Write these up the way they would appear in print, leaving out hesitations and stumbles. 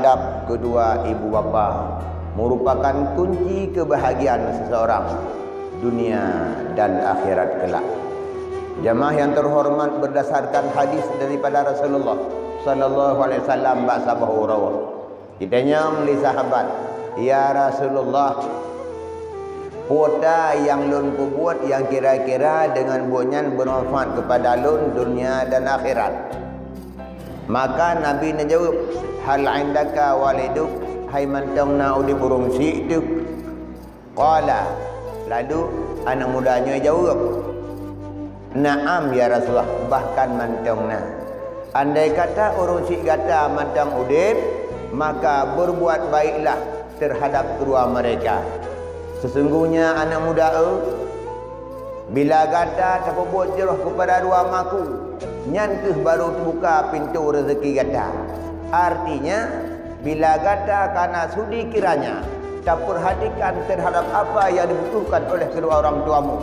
terhadap kedua ibu bapa merupakan kunci kebahagiaan seseorang dunia dan akhirat kelak. Jamaah yang terhormat, berdasarkan hadis daripada Rasulullah sallallahu alaihi wasallam bahsabahu rawah. Kitanya meli sahabat, ya Rasulullah, pota yang lun buat yang kira-kira dengan bunyan bermanfaat kepada lun dunia dan akhirat. Maka Nabi menjawab, hal indaka waliduk, hai mantong na udi burung si itu. Qala, lalu anak mudanya jawab, na'am ya Rasulullah, bahkan mantong na. Andai kata urung si kata mantong udip, maka berbuat baiklah terhadap kedua mereka. Sesungguhnya anak muda bila kata terbuat jeroh kepada dua maku, nyantuh baru terbuka pintu rezeki kata. Artinya bila kata karena sudi kiranya tak perhatikan terhadap apa yang dibutuhkan oleh kedua orang tuamu,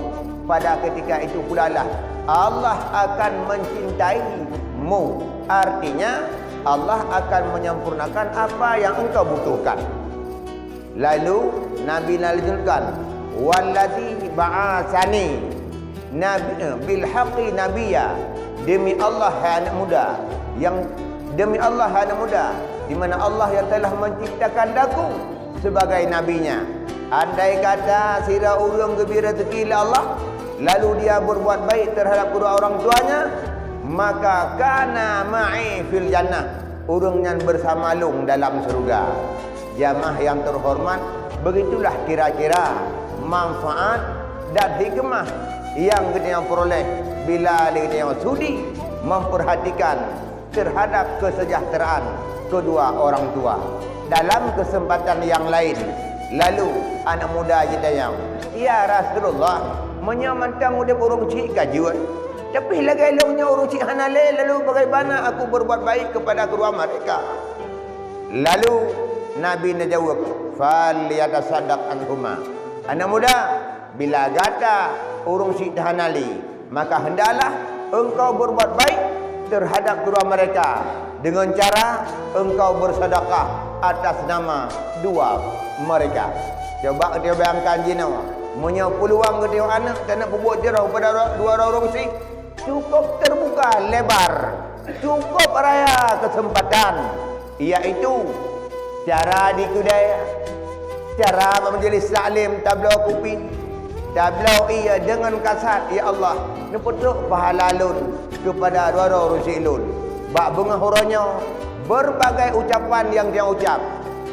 pada ketika itu pula lah Allah akan mencintaimu. Artinya Allah akan menyempurnakan apa yang engkau butuhkan. Lalu Nabi lanjutkan, wallazi ba'asani nabi bil haqqi nabiyya, demi Allah hai anak muda, yang demi Allah hai anak muda, di mana Allah yang telah menciptakan daku sebagai nabinya. Andai kata sira urang gembira rezeki Allah, lalu dia berbuat baik terhadap kedua orang tuanya, maka kana ma'i fil jannah, urang yang bersama lung dalam surga. Jamaah yang terhormat, begitulah kira-kira manfaat dan hikmah yang kita peroleh bila kita sudi memperhatikan terhadap kesejahteraan kedua orang tua. Dalam kesempatan yang lain, lalu anak muda kita yang, ya Rasulullah, menyamantang udah urung cik kajuan, tapi lagi eloknya urung cik hanale, lalu bagaimana aku berbuat baik kepada kedua mereka? Lalu Nabi menjawab, fal yatasaddaq anhuma. Anak muda, bila gata urung cik hanali, maka hendaklah engkau berbuat baik terhadap kedua mereka dengan cara engkau bersedekah atas nama dua mereka. Coba kita bayangkan jinawa, punya peluang kita anak tak nak berbuat jerau pada dua orang si, cukup terbuka lebar, cukup raya kesempatan, iaitu cara di kedai, cara majlis taklim, tablau kopi, tablau ia dengan kasat, ya Allah, nepetuk pahala lun kepada dua orang si lun. Bak bunga huranya berbagai ucapan yang dia ucap,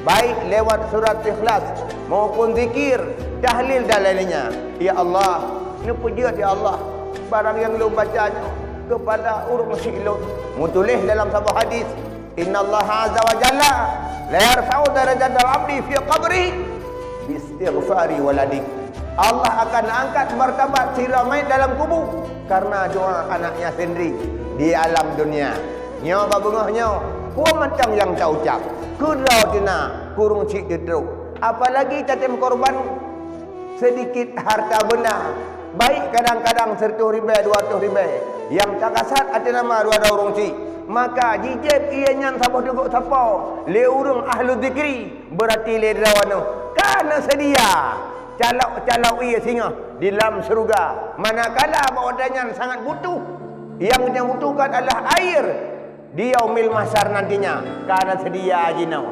baik lewat surat ikhlas maupun zikir, tahlil dan lainnya. Ya Allah, nepujat ya Allah barang yang lu bacanya kepada urung si lun. Mutulis dalam sebuah hadis, innallaha azza wa jalla la yarfa'u darajatal 'abdi fi qabri bi istighfari waladik. Allah akan angkat martabat si ramai dalam kubur karena doa anaknya sendiri di alam dunia. Nyo babungahnya puan macam yang tak ucap kudau tina kurung cik dedruk, apalagi tatem korban sedikit harta benda, baik kadang-kadang 100 ribai 200 ribai yang tak kasat ada nama dua orang cik, maka jijib ianya sabah duduk sapau le urung ahlu zikri, berarti le drawano karena sedia calak ia singa di dalam surga. Manakala bawadanya sangat butuh, yang dia butuhkan adalah air di yaumil mahsyar nantinya, karena sedia jinau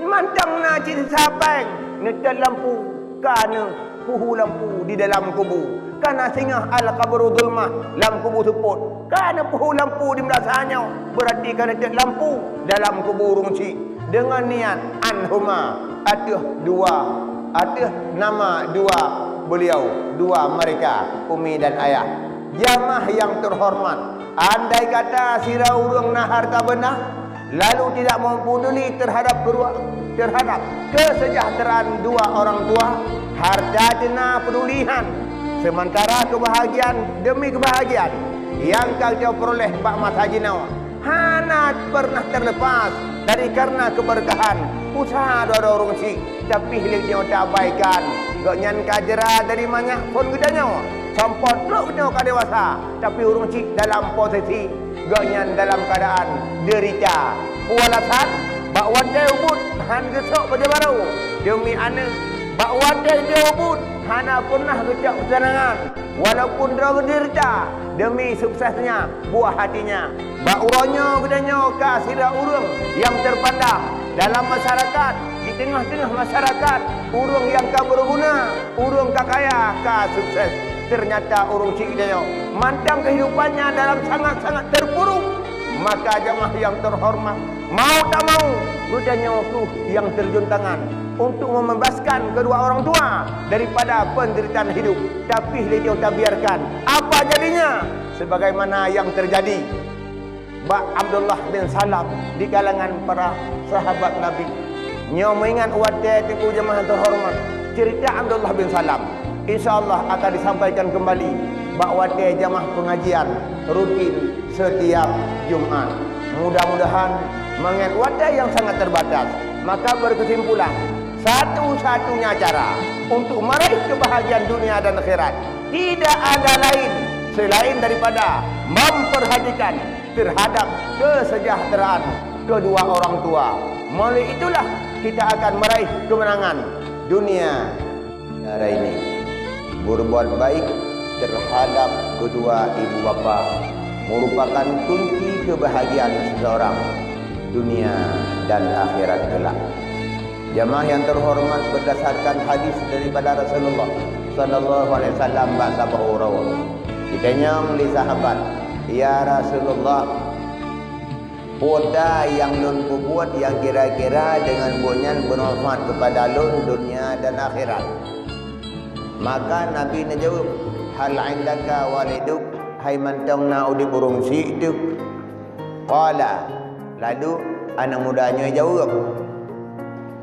mantang na cik sapang netel lampu, karena puhu lampu di dalam kubur, karena singa al qabru zulmah lam kubur seput, karena puhu lampu di belakangnya, berarti karena netel lampu dalam kubur rungci dengan niat anhuma, aduh nama dua beliau, dua mereka, umi dan ayah. Jamaah yang terhormat, andai kata sira urang na harta benda, lalu tidak peduli terhadap kesejahteraan dua orang tua, harta jena pedulihan, sementara kebahagiaan demi kebahagiaan yang kau peroleh pak masa jinawa hana pernah terlepas dari karena keberkahan usaha dua orang si, tapi hiliknya tak abaikan, gak nyanka jera dari banyak pun gedanya sampot loknya ke dewasa, tapi urung cik dalam posisi gaknya dalam keadaan derita. Walasan bak wadai ubud han gesok pada baru demi ana bak wadai dia ubud hana pernah gecak kesenangan walaupun derita demi suksesnya buah hatinya bak uronyo gedanya ka sira urang yang terpandang dalam masyarakat di tengah-tengah masyarakat urang yang ka berguna urang ka kaya ka sukses ternyata urang cik dia mantang kehidupannya dalam sangat-sangat terpuruk maka jamaah yang terhormat mau tak mau rupanya waktu yang terjun tangan untuk membebaskan kedua orang tua daripada penderitaan hidup tapi beliau tak biarkan apa jadinya sebagaimana yang terjadi Bak Abdullah bin Salam di kalangan para sahabat Nabi nyo mengingat wadah tipu jamaah terhormat cerita Abdullah bin Salam insyaallah akan disampaikan kembali bak wadah jamaah pengajian rutin setiap Jumat mudah-mudahan mengingat wadah yang sangat terbatas maka berkesimpulan satu-satunya cara untuk meraih kebahagiaan dunia dan akhirat tidak ada lain selain daripada memperhatikan terhadap kesejahteraan kedua orang tua. Melalui itulah kita akan meraih kemenangan dunia. Cara ini berbuat baik terhadap kedua ibu bapa merupakan kunci kebahagiaan seseorang dunia dan akhirat kelak. Jamaah yang terhormat berdasarkan hadis daripada Rasulullah sallallahu alaihi wasallam bahasa bahurawa. Kitanya meli sahabat, ya Rasulullah, poda yang nun buat yang kira-kira dengan bunyan bermanfaat kepada lun dunia dan akhirat. Maka Nabi menjawab, hal indaka waliduk, hai mantong na udi burung si itu. Qala, lalu anak mudanya jawab,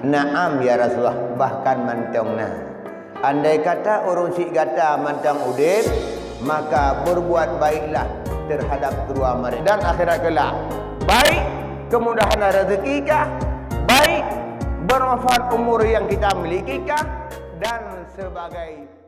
na'am ya Rasulullah, bahkan mantong na. Andai kata urung si gata mantang udip, maka berbuat baiklah terhadap kedua mereka dan akhirat kelak. Baik kemudahan rezeki kah, baik bermanfaat umur yang kita miliki kah, dan sebagainya.